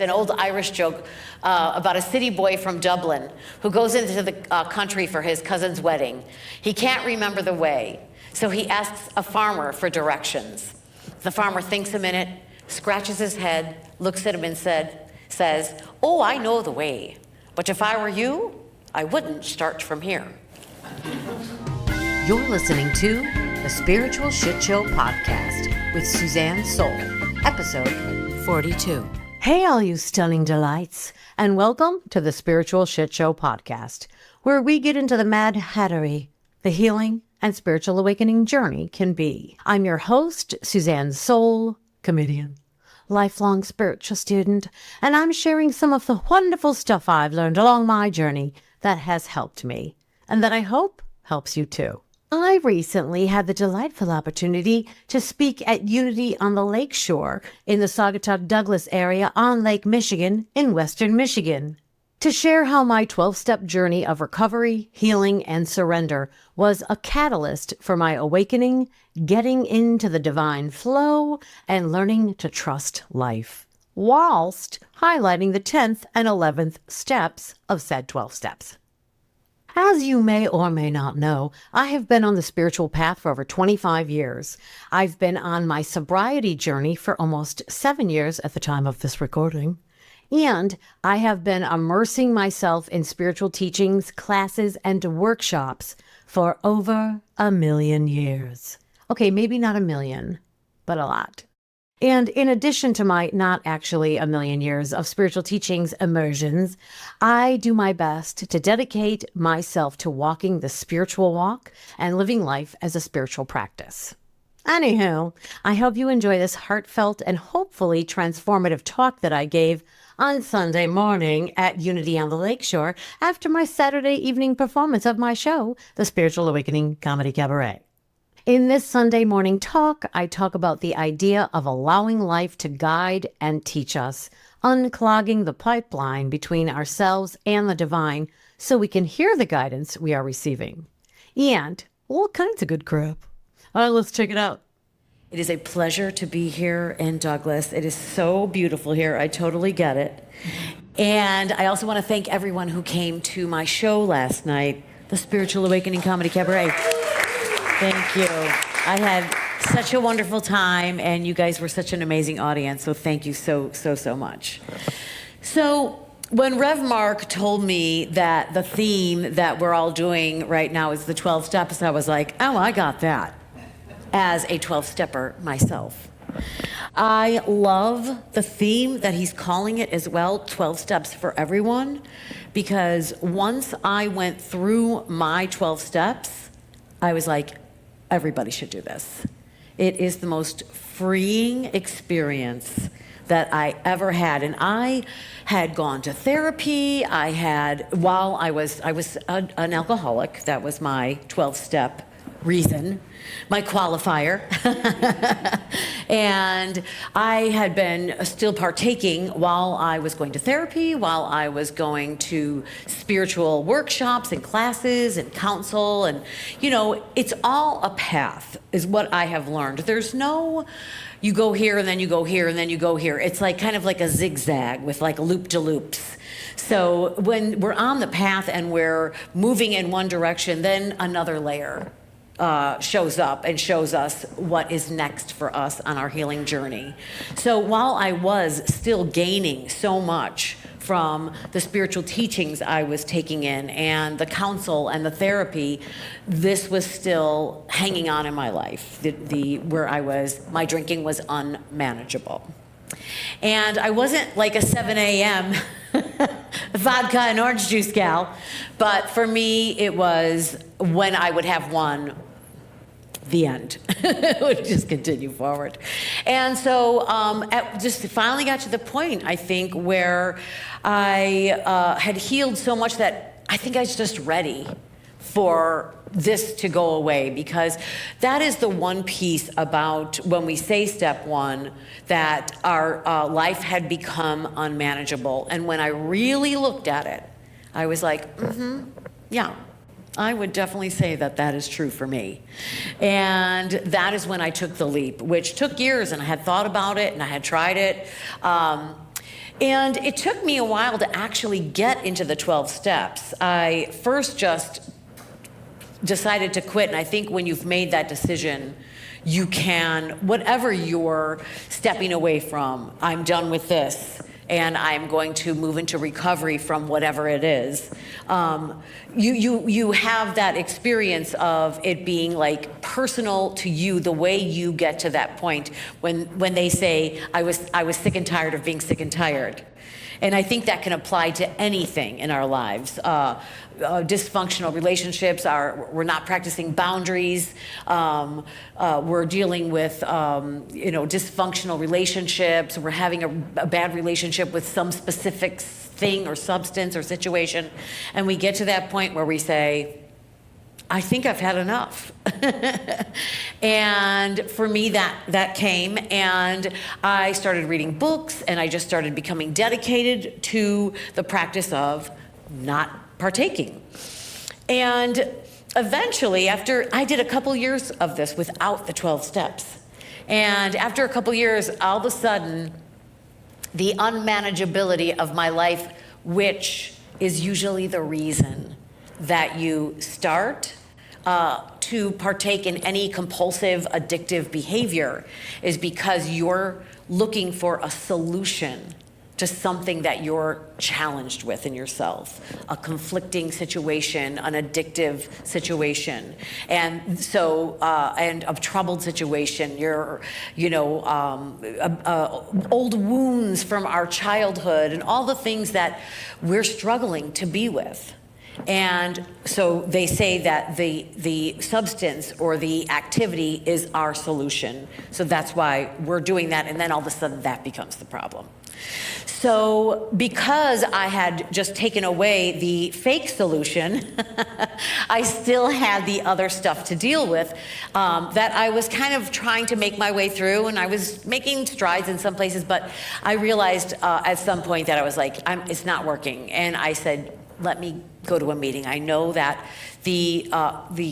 An old Irish joke about a city boy from Dublin who goes into the country for his cousin's wedding. He can't remember the way, so he asks a farmer for directions. The farmer thinks a minute, scratches his head, looks at him and says, "Oh, I know the way, but if I were you, I wouldn't start from here." You're listening to the Spiritual Shitshow podcast with Suzanne Soul, episode 42. Hey, all you stunning delights, and welcome to the Spiritual Shitshow podcast, where we get into the mad hattery the healing and spiritual awakening journey can be. I'm your host, Suzanne Soul, comedian, lifelong spiritual student, and I'm sharing some of the wonderful stuff I've learned along my journey that has helped me, and that I hope helps you too. I recently had the delightful opportunity to speak at Unity on the Lakeshore in the Saugatuck-Douglas area on Lake Michigan in Western Michigan, to share how my 12-step journey of recovery, healing, and surrender was a catalyst for my awakening, getting into the divine flow, and learning to trust life, whilst highlighting the 10th and 11th steps of said 12 steps. As you may or may not know, I have been on the spiritual path for over 25 years. I've been on my sobriety journey for almost 7 years at the time of this recording. And I have been immersing myself in spiritual teachings, classes, and workshops for over 1,000,000 years. Okay, maybe not 1,000,000, but a lot. And in addition to my not actually 1,000,000 years of spiritual teachings immersions, I do my best to dedicate myself to walking the spiritual walk and living life as a spiritual practice. Anywho, I hope you enjoy this heartfelt and hopefully transformative talk that I gave on Sunday morning at Unity on the Lakeshore after my Saturday evening performance of my show, the Spiritual Awakening Comedy Cabaret. In this Sunday morning talk, I talk about the idea of allowing life to guide and teach us, unclogging the pipeline between ourselves and the divine so we can hear the guidance we are receiving. And all kinds of good crap. All right, let's check it out. It is a pleasure to be here in Douglas. It is so beautiful here. I totally get it. And I also want to thank everyone who came to my show last night, the Spiritual Awakening Comedy Cabaret. Thank you. I had such a wonderful time, and you guys were such an amazing audience, so thank you so much. So when Rev Mark told me that the theme that we're all doing right now is the 12 steps, I was like, oh, I got that, as a 12-stepper myself. I love the theme that he's calling it as well, 12 steps for everyone, because once I went through my 12 steps, I was like, everybody should do this. It is the most freeing experience that I ever had. And I had gone to therapy. While I was an alcoholic. That was my 12-step reason, my qualifier. And I had been still partaking while I was going to therapy, while I was going to spiritual workshops and classes and counsel. And, it's all a path, is what I have learned. There's no, you go here and then you go here and then you go here. It's like kind of like a zigzag with like loop-de-loops. So when we're on the path and we're moving in one direction, then another layer shows up and shows us what is next for us on our healing journey. So while I was still gaining so much from the spiritual teachings I was taking in and the counsel and the therapy, this was still hanging on in my life, my drinking was unmanageable. And I wasn't like a 7 a.m. vodka and orange juice gal, but for me, it was when I would have one, the end. It would just continue forward. And so just finally got to the point, I think, where I had healed so much that I think I was just ready for this to go away, because that is the one piece about when we say step one, that our life had become unmanageable. And when I really looked at it, I was like, yeah, I would definitely say that that is true for me. And that is when I took the leap, which took years, and I had thought about it and I had tried it. And it took me a while to actually get into the 12 steps. I first just decided to quit, and I think when you've made that decision, you can, whatever you're stepping away from, I'm done with this, and I'm going to move into recovery from whatever it is. You have that experience of it being like personal to you, the way you get to that point when they say, I was sick and tired of being sick and tired. And I think that can apply to anything in our lives. Dysfunctional relationships, we're not practicing boundaries. We're dealing with dysfunctional relationships. We're having a bad relationship with some specific thing or substance or situation. And we get to that point where we say, I think I've had enough. And for me, that came, and I started reading books, and I just started becoming dedicated to the practice of not partaking. And eventually, after I did a couple years of this without the 12 steps, and after a couple years, all of a sudden, the unmanageability of my life, which is usually the reason that you start to partake in any compulsive, addictive behavior, is because you're looking for a solution to something that you're challenged with in yourself, a conflicting situation, an addictive situation, and so and a troubled situation. Old wounds from our childhood, and all the things that we're struggling to be with. And so they say that the substance or the activity is our solution. So that's why we're doing that, and then all of a sudden that becomes the problem. So because I had just taken away the fake solution, I still had the other stuff to deal with that I was kind of trying to make my way through, and I was making strides in some places, but I realized at some point that I was like, it's not working. And I said, let me go to a meeting. I know that the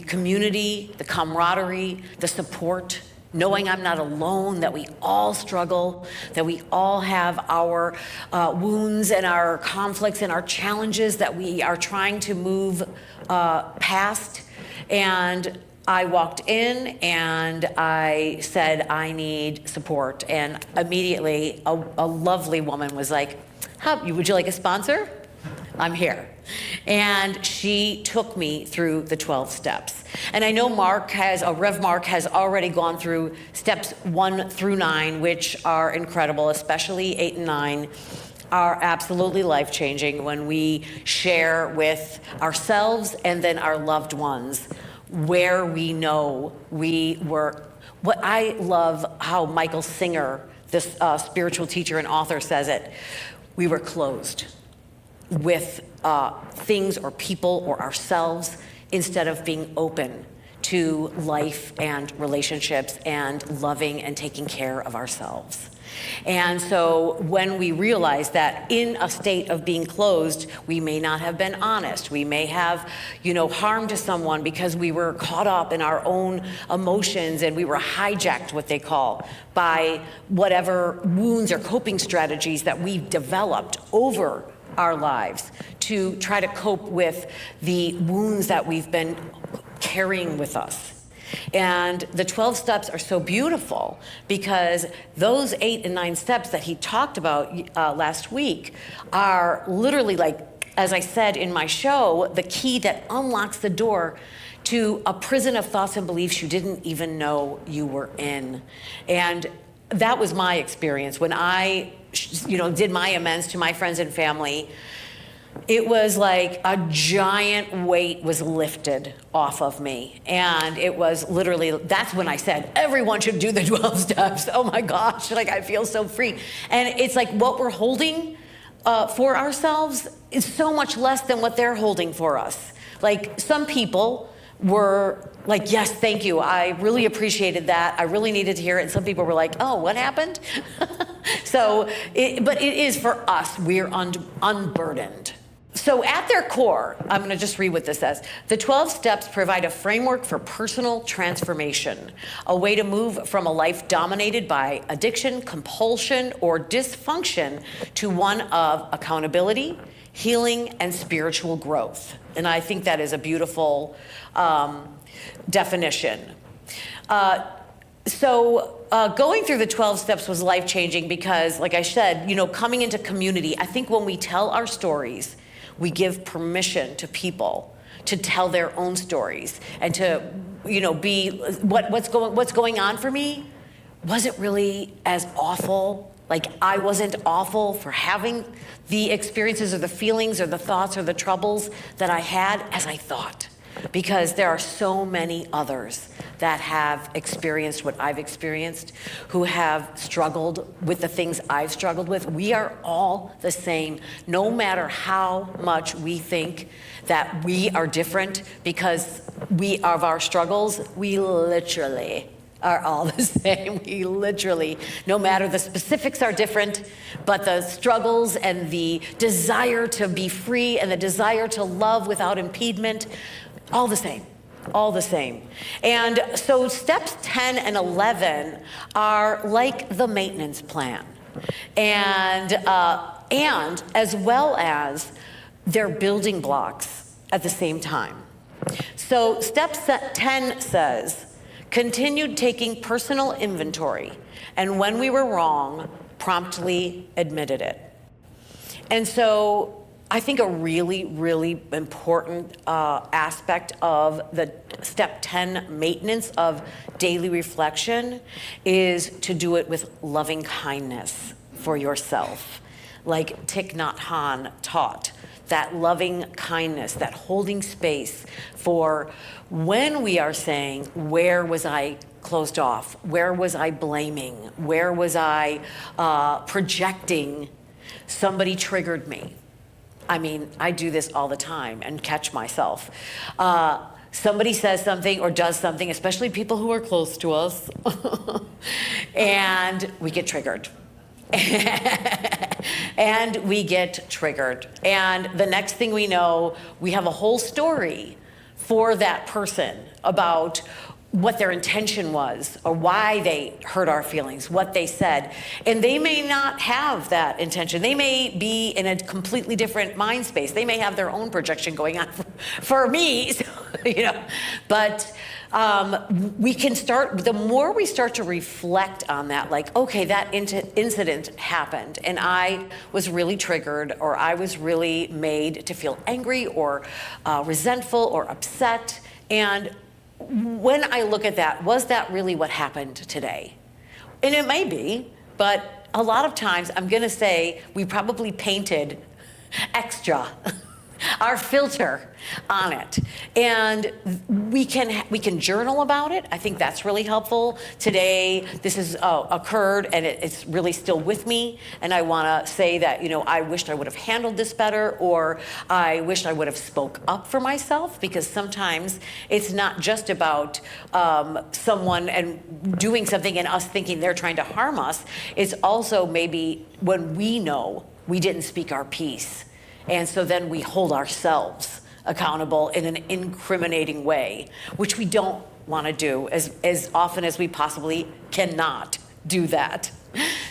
community, the camaraderie, the support, knowing I'm not alone, that we all struggle, that we all have our wounds and our conflicts and our challenges that we are trying to move past. And I walked in and I said, I need support. And immediately a lovely woman was like, would you like a sponsor? I'm here. And she took me through the 12 steps. And I know Rev Mark has already gone through steps 1 through 9, which are incredible, especially 8 and 9 are absolutely life-changing when we share with ourselves and then our loved ones where we know we were. What I love how Michael Singer, this spiritual teacher and author, says it, we were closed with things or people or ourselves instead of being open to life and relationships and loving and taking care of ourselves. And so when we realize that in a state of being closed, we may not have been honest. We may have, harmed someone because we were caught up in our own emotions and we were hijacked, what they call, by whatever wounds or coping strategies that we've developed over our lives to try to cope with the wounds that we've been carrying with us. And the 12 steps are so beautiful because those 8 and 9 steps that he talked about last week are literally, like, as I said in my show, the key that unlocks the door to a prison of thoughts and beliefs you didn't even know you were in. And that was my experience when I did my amends to my friends and family. It was like a giant weight was lifted off of me. And it was literally, that's when I said, everyone should do the 12 steps. Oh my gosh, I feel so free. And it's like what we're holding for ourselves is so much less than what they're holding for us. Like some people were like, yes, thank you. I really appreciated that. I really needed to hear it. And some people were like, oh, what happened? But it is for us. We're unburdened. So at their core, I'm going to just read what this says. The 12 steps provide a framework for personal transformation, a way to move from a life dominated by addiction, compulsion, or dysfunction to one of accountability, healing, and spiritual growth. And I think that is a beautiful definition. Going through the 12 steps was life-changing because, like I said, coming into community, I think when we tell our stories, we give permission to people to tell their own stories and to, be what's going on for me. Was it really as awful? Like, I wasn't awful for having the experiences or the feelings or the thoughts or the troubles that I had as I thought. Because there are so many others that have experienced what I've experienced, who have struggled with the things I've struggled with. We are all the same, no matter how much we think that we are different because we of our struggles, we literally are all the same. We literally, no matter the specifics are different, but the struggles and the desire to be free and the desire to love without impediment, all the same, all the same. And so steps 10 and 11 are like the maintenance plan. And as well as they're building blocks at the same time. So step 10 says, continued taking personal inventory, and when we were wrong, promptly admitted it. And so I think a really, really important aspect of the step 10 maintenance of daily reflection is to do it with loving kindness for yourself. Like Thich Nhat Hanh taught, that loving kindness, that holding space for when we are saying, where was I closed off? Where was I blaming? Where was I projecting? Somebody triggered me. I mean, I do this all the time and catch myself. Somebody says something or does something, especially people who are close to us, and we get triggered. And we get triggered. And the next thing we know, we have a whole story for that person about what their intention was or why they hurt our feelings, what they said. And they may not have that intention. They may be in a completely different mind space. They may have their own projection going on for me, so, But we can start, the more we start to reflect on that, like, okay, that incident happened and I was really triggered, or I was really made to feel angry or resentful or upset. And when I look at that, was that really what happened today? And it may be, but a lot of times I'm gonna say we probably painted extra, our filter on it. And we can journal about it. I think that's really helpful. Today, this has occurred and it's really still with me. And I wanna say that, I wished I would have handled this better, or I wished I would have spoke up for myself, because sometimes it's not just about someone and doing something and us thinking they're trying to harm us. It's also maybe when we know we didn't speak our piece. And so then we hold ourselves accountable in an incriminating way, which we don't want to do as often as we possibly cannot do that.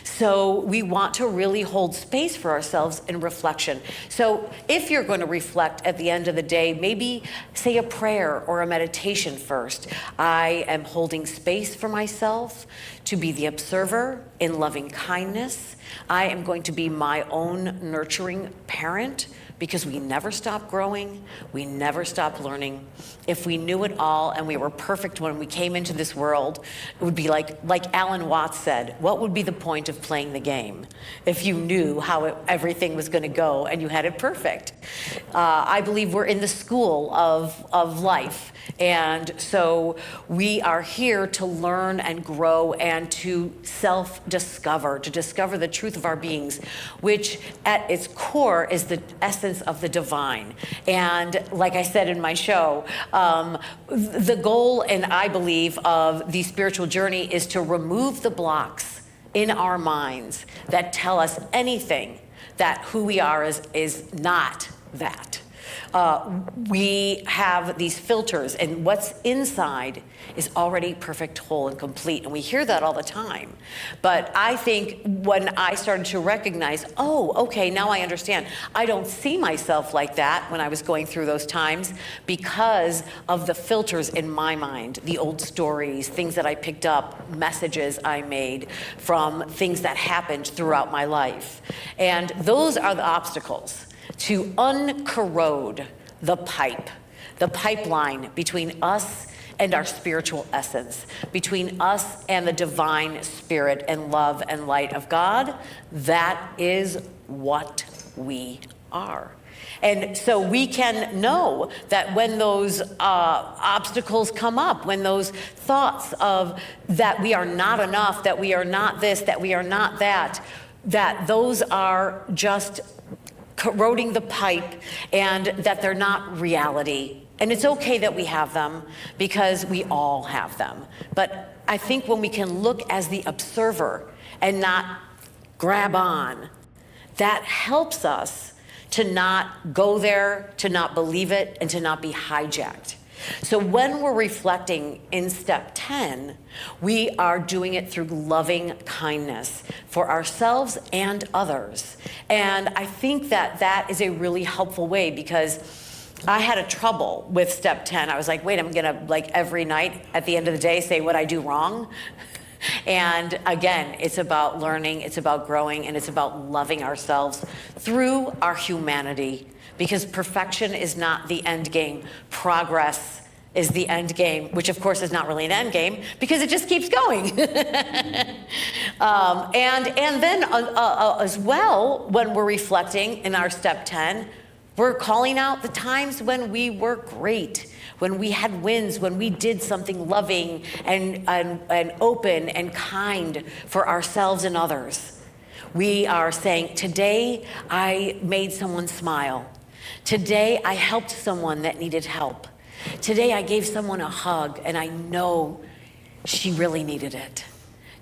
So we want to really hold space for ourselves in reflection. So if you're going to reflect at the end of the day, maybe say a prayer or a meditation first. I am holding space for myself to be the observer in loving kindness. I am going to be my own nurturing parent, because we never stop growing, we never stop learning. If we knew it all and we were perfect when we came into this world, it would be like Alan Watts said, what would be the point of playing the game if you knew how everything was gonna go and you had it perfect? I believe we're in the school of life. And so we are here to learn and grow and to self-discover, to discover the truth of our beings, which at its core is the essence of the divine. And like I said in my show, the goal, and I believe, of the spiritual journey is to remove the blocks in our minds that tell us anything that who we are is not that. We have these filters, and what's inside is already perfect, whole, and complete. And we hear that all the time. But I think when I started to recognize, oh, okay, now I understand. I don't see myself like that when I was going through those times because of the filters in my mind, the old stories, things that I picked up, messages I made from things that happened throughout my life. And those are the obstacles to uncorrode the pipeline between us and our spiritual essence, between us and the divine spirit and love and light of God. That is what we are. And so we can know that when those obstacles come up, when those thoughts of that we are not enough, that we are not this, that we are not that, that those are just corroding the pipe and that they're not reality. And it's okay that we have them because we all have them. But I think when we can look as the observer and not grab on, that helps us to not go there, to not believe it, and to not be hijacked. So when we're reflecting in step 10, we are doing it through loving kindness for ourselves and others. And I think that that is a really helpful way because I had a trouble with step 10. I was like, wait, I'm gonna like every night at the end of the day say what I do wrong. And again, it's about learning, it's about growing, and it's about loving ourselves through our humanity. Because perfection is not the end game. Progress is the end game, which of course is not really an end game because it just keeps going. And then as well, when we're reflecting in our step 10, we're calling out the times when we were great, when we had wins, when we did something loving and open and kind for ourselves and others. We are saying, today I made someone smile. Today, I helped someone that needed help. Today, I gave someone a hug, and I know she really needed it.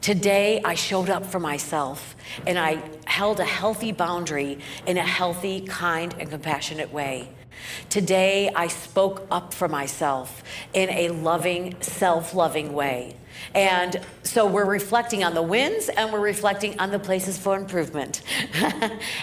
Today, I showed up for myself, and I held a healthy boundary in a healthy, kind, and compassionate way. Today, I spoke up for myself in a loving, self-loving way. And so we're reflecting on the wins, and we're reflecting on the places for improvement.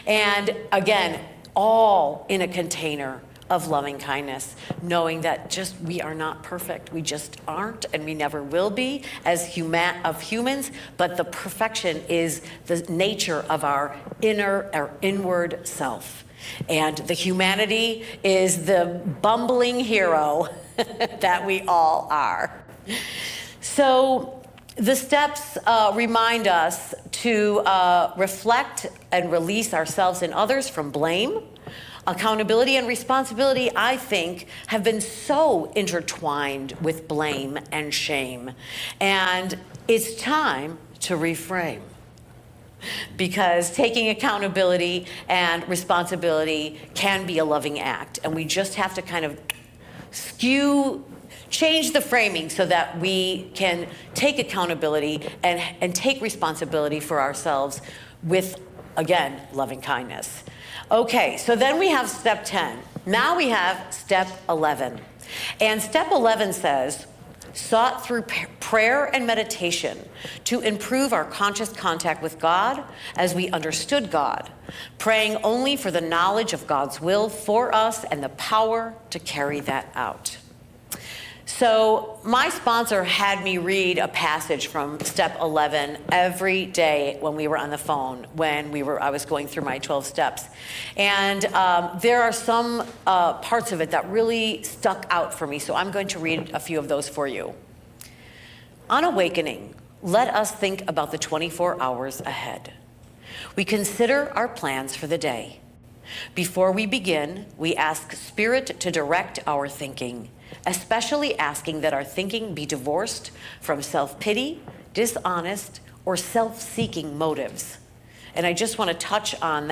And again, all in a container of loving kindness, knowing that just we are not perfect. We just aren't, and we never will be as humans, but the perfection is the nature of our inward self. And the humanity is the bumbling hero that we all are. So the steps remind us to reflect and release ourselves and others from blame. Accountability and responsibility, I think, have been so intertwined with blame and shame. And it's time to reframe. Because taking accountability and responsibility can be a loving act. And we just have to kind of change the framing so that we can take accountability and take responsibility for ourselves with, again, loving kindness. Okay, so then we have step 10. Now we have step 11. And step 11 says, sought through prayer and meditation to improve our conscious contact with God as we understood God, praying only for the knowledge of God's will for us and the power to carry that out. So my sponsor had me read a passage from step 11 every day when we were on the phone, I was going through my 12 steps. And there are some parts of it that really stuck out for me, so I'm going to read a few of those for you. On awakening, let us think about the 24 hours ahead. We consider our plans for the day. Before we begin, we ask Spirit to direct our thinking, especially asking that our thinking be divorced from self-pity, dishonest, or self-seeking motives. And I just want to touch on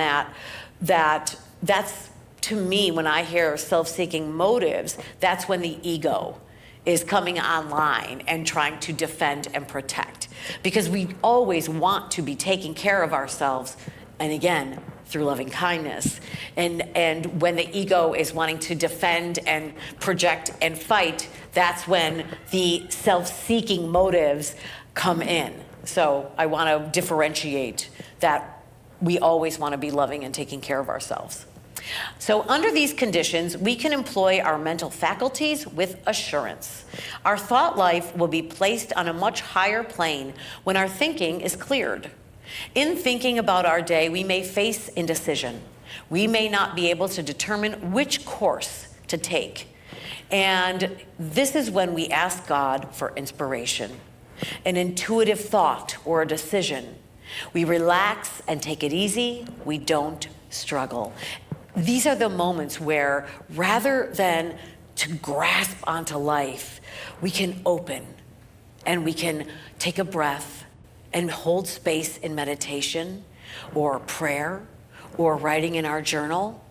that's, to me, when I hear self-seeking motives, that's when the ego is coming online and trying to defend and protect. Because we always want to be taking care of ourselves And again, through loving kindness. And when the ego is wanting to defend and project and fight, that's when the self-seeking motives come in. So I want to differentiate that we always want to be loving and taking care of ourselves. So under these conditions, we can employ our mental faculties with assurance. Our thought life will be placed on a much higher plane when our thinking is cleared. In thinking about our day, we may face indecision. We may not be able to determine which course to take. And this is when we ask God for inspiration, an intuitive thought or a decision. We relax and take it easy. We don't struggle. These are the moments where, rather than to grasp onto life, we can open and we can take a breath and hold space in meditation or prayer or writing in our journal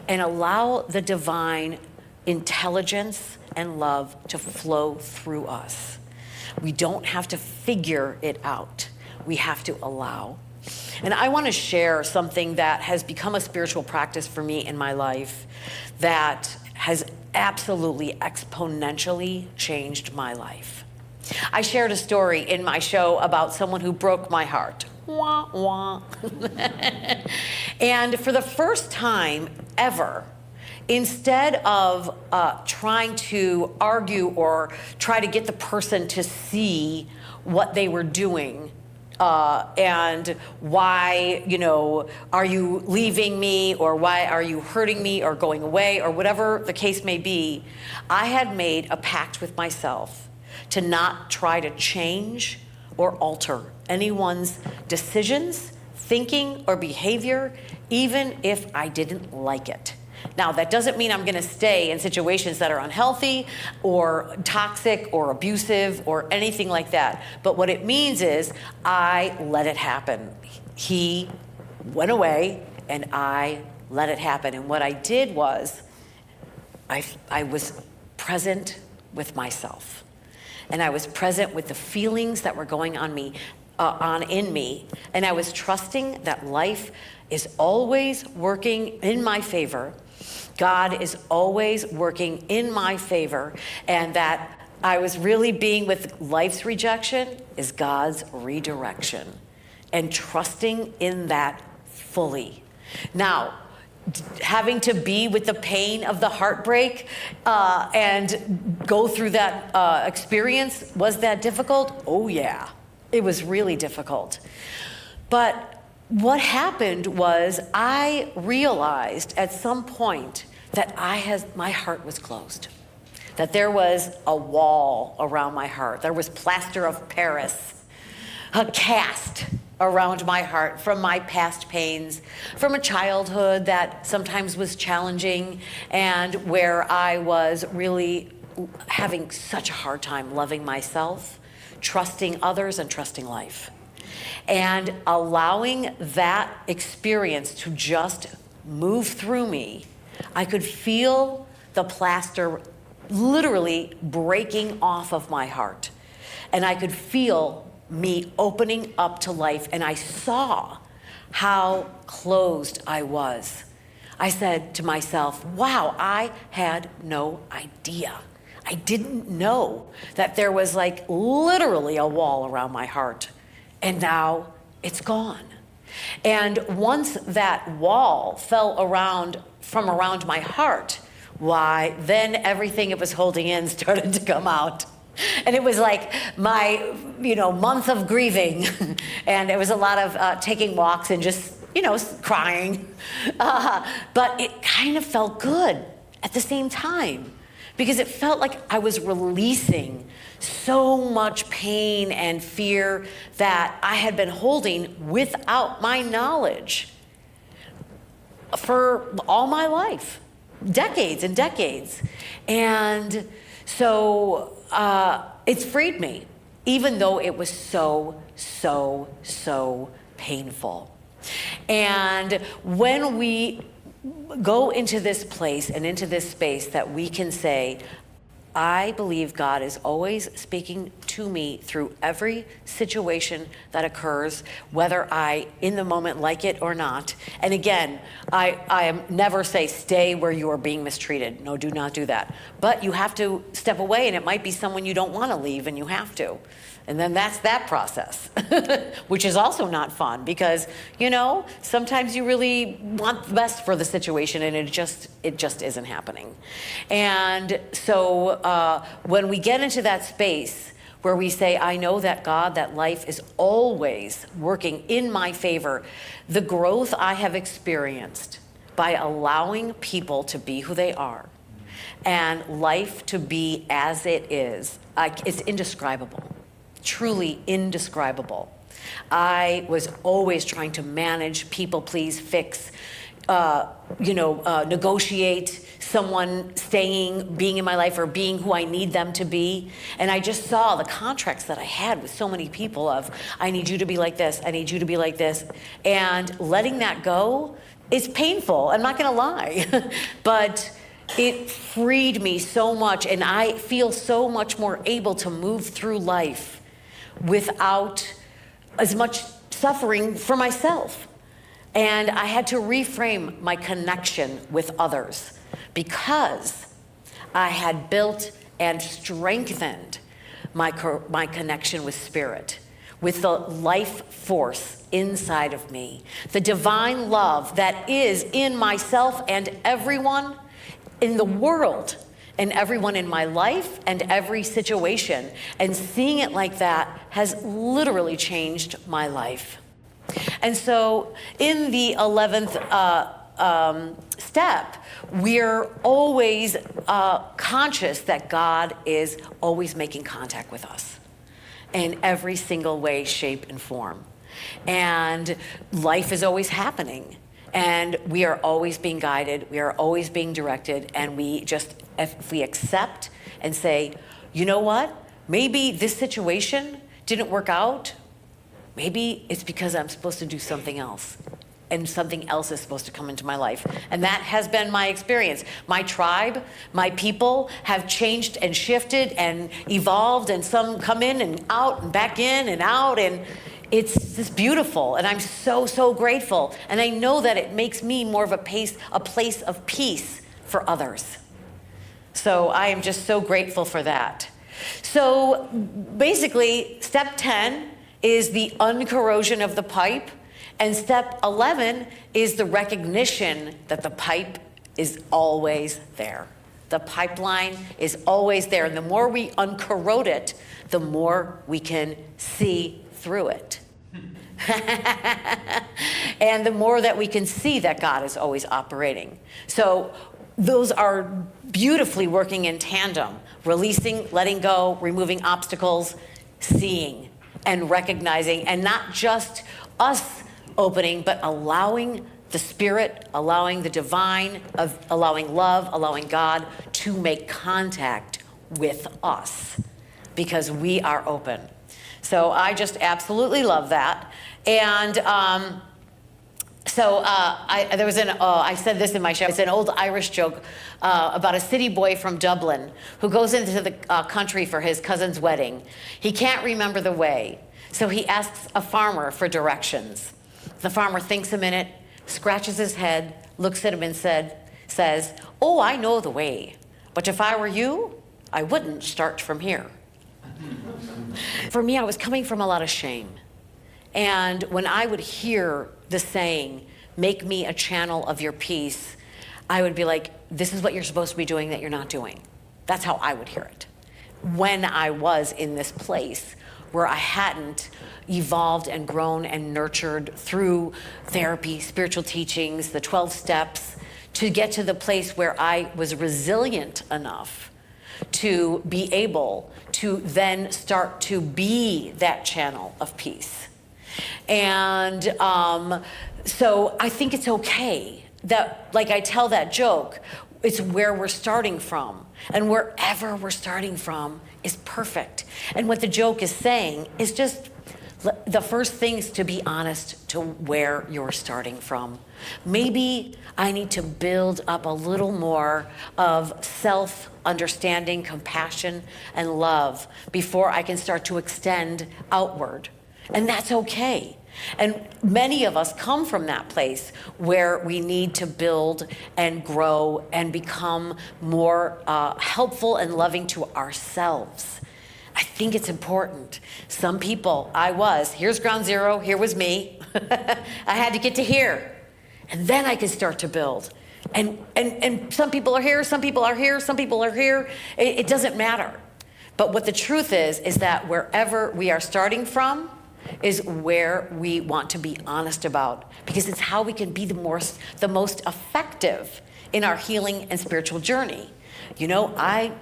and allow the divine intelligence and love to flow through us. We don't have to figure it out. We have to allow. And I want to share something that has become a spiritual practice for me in my life that has absolutely exponentially changed my life. I shared a story in my show about someone who broke my heart. Wah, wah. And for the first time ever, instead of trying to argue or try to get the person to see what they were doing, and why, are you leaving me, or why are you hurting me or going away, or whatever the case may be, I had made a pact with myself to not try to change or alter anyone's decisions, thinking, or behavior, even if I didn't like it. Now, that doesn't mean I'm going to stay in situations that are unhealthy or toxic or abusive or anything like that. But what it means is I let it happen. He went away and I let it happen. And what I did was I was present with myself. And I was present with the feelings that were going on in me. And I was trusting that life is always working in my favor. God is always working in my favor, and that I was really being with life's rejection is God's redirection, and trusting in that fully. Now, having to be with the pain of the heartbreak and go through that experience, was that difficult? Oh yeah, it was really difficult. But what happened was I realized at some point that my heart was closed, that there was a wall around my heart. There was plaster of Paris, a cast around my heart from my past pains, from a childhood that sometimes was challenging and where I was really having such a hard time loving myself, trusting others, and trusting life. And allowing that experience to just move through me, I could feel the plaster literally breaking off of my heart. And I could feel me opening up to life, and I saw how closed I was. I said to myself, wow, I had no idea. I didn't know that there was like literally a wall around my heart. And now it's gone. And once that wall fell from around my heart, why, then everything it was holding in started to come out. And it was like my, month of grieving. And it was a lot of taking walks and just, crying. But it kind of felt good at the same time, because it felt like I was releasing so much pain and fear that I had been holding without my knowledge for all my life, decades and decades. And so it's freed me, even though it was so painful. And when we go into this place and into this space that we can say, I believe God is always speaking to me through every situation that occurs, whether I, in the moment, like it or not. And again, I am never say, stay where you are being mistreated. No, do not do that. But you have to step away, and it might be someone you don't want to leave, and you have to. And then that's that process, which is also not fun because, sometimes you really want the best for the situation and it just isn't happening. And so when we get into that space where we say, I know that God, that life is always working in my favor, the growth I have experienced by allowing people to be who they are and life to be as it is, it's indescribable. Truly indescribable. I was always trying to manage, people please, fix, negotiate someone being in my life or being who I need them to be. And I just saw the contracts that I had with so many people of, I need you to be like this, I need you to be like this. And letting that go is painful, I'm not gonna lie. But it freed me so much, and I feel so much more able to move through life without as much suffering for myself. And I had to reframe my connection with others because I had built and strengthened my connection with spirit, with the life force inside of me, the divine love that is in myself and everyone in the world, and everyone in my life and every situation. And seeing it like that has literally changed my life. And so in the 11th step, we're always conscious that God is always making contact with us in every single way, shape, and form. And life is always happening. And we are always being guided, we are always being directed, and if we accept and say, you know what, maybe this situation didn't work out, maybe it's because I'm supposed to do something else, and something else is supposed to come into my life. And that has been my experience. My tribe, my people have changed and shifted and evolved, and some come in and out and back in and out, and it's just beautiful, and I'm so, so grateful. And I know that it makes me more of a place of peace for others. So I am just so grateful for that. So basically, step 10 is the uncorrosion of the pipe, and step 11 is the recognition that the pipe is always there. The pipeline is always there, and the more we uncorrode it, the more we can see through it. And the more that we can see that God is always operating. So those are beautifully working in tandem, releasing, letting go, removing obstacles, seeing and recognizing, and not just us opening, but allowing the spirit, allowing the divine, allowing love, allowing God to make contact with us because we are open. So I just absolutely love that. And I said this in my show. It's an old Irish joke about a city boy from Dublin who goes into the country for his cousin's wedding. He can't remember the way, so he asks a farmer for directions. The farmer thinks a minute, scratches his head, looks at him and says, "Oh, I know the way, but if I were you, I wouldn't start from here." For me, I was coming from a lot of shame. And when I would hear the saying, "Make me a channel of your peace," I would be like, this is what you're supposed to be doing that you're not doing. That's how I would hear it. When I was in this place where I hadn't evolved and grown and nurtured through therapy, spiritual teachings, the 12 steps, to get to the place where I was resilient enough to be able to then start to be that channel of peace. And so I think it's okay that, like I tell that joke, it's where we're starting from. And wherever we're starting from is perfect. And what the joke is saying is just The first thing is to be honest to where you're starting from. Maybe I need to build up a little more of self-understanding, compassion, and love before I can start to extend outward. And that's okay. And many of us come from that place where we need to build and grow and become more helpful and loving to ourselves. I think it's important. Some people, here's ground zero, here was me. I had to get to here. And then I could start to build. And some people are here, some people are here, some people are here. It doesn't matter. But what the truth is that wherever we are starting from is where we want to be honest about, because it's how we can be the most effective in our healing and spiritual journey. You know, I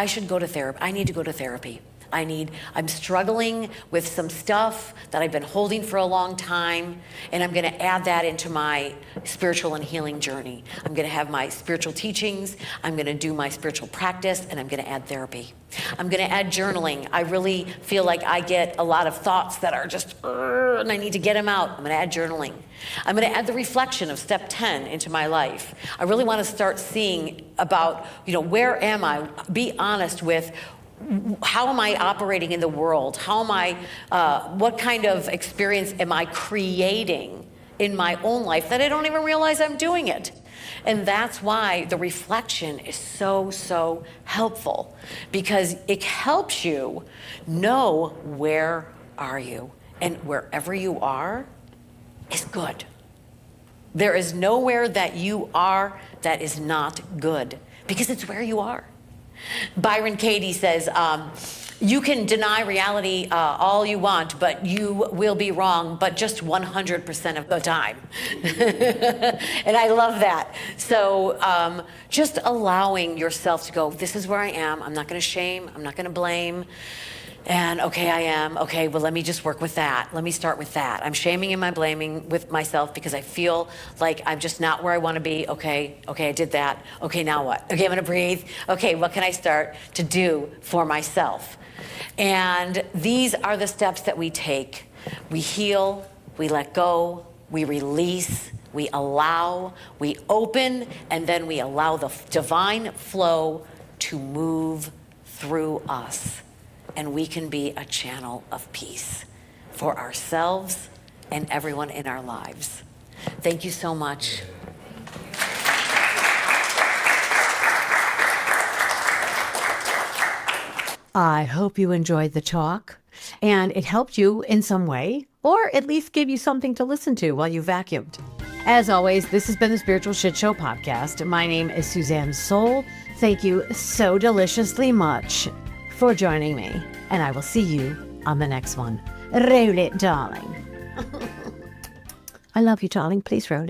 should go to therapy. I need to go to therapy. I'm struggling with some stuff that I've been holding for a long time, and I'm going to add that into my spiritual and healing journey. I'm going to have my spiritual teachings, I'm going to do my spiritual practice, and I'm going to add therapy. I'm going to add journaling. I really feel like I get a lot of thoughts that are just, and I need to get them out. I'm going to add journaling. I'm going to add the reflection of step 10 into my life. I really want to start seeing about, where am I? Be honest with, how am I operating in the world? What kind of experience am I creating in my own life that I don't even realize I'm doing it? And that's why the reflection is so, so helpful, because it helps you know where are you, and wherever you are is good. There is nowhere that you are that is not good, because it's where you are. Byron Katie says, you can deny reality all you want, but you will be wrong, but just 100% of the time. And I love that. So just allowing yourself to go, this is where I am. I'm not going to shame. I'm not going to blame. And okay, I am. Okay, well, let me just work with that. Let me start with that. I'm shaming and I'm blaming with myself because I feel like I'm just not where I want to be. Okay, I did that. Okay, now what? Okay, I'm going to breathe. Okay, what can I start to do for myself? And these are the steps that we take. We heal, we let go, we release, we allow, we open, and then we allow the divine flow to move through us. And we can be a channel of peace for ourselves and everyone in our lives. Thank you so much. I hope you enjoyed the talk and it helped you in some way, or at least gave you something to listen to while you vacuumed. As always, this has been the Spiritual Shitshow podcast. My name is Suzanne Soul. Thank you so deliciously much for joining me, and I will see you on the next one. Roll it, darling. I love you, darling. Please roll it.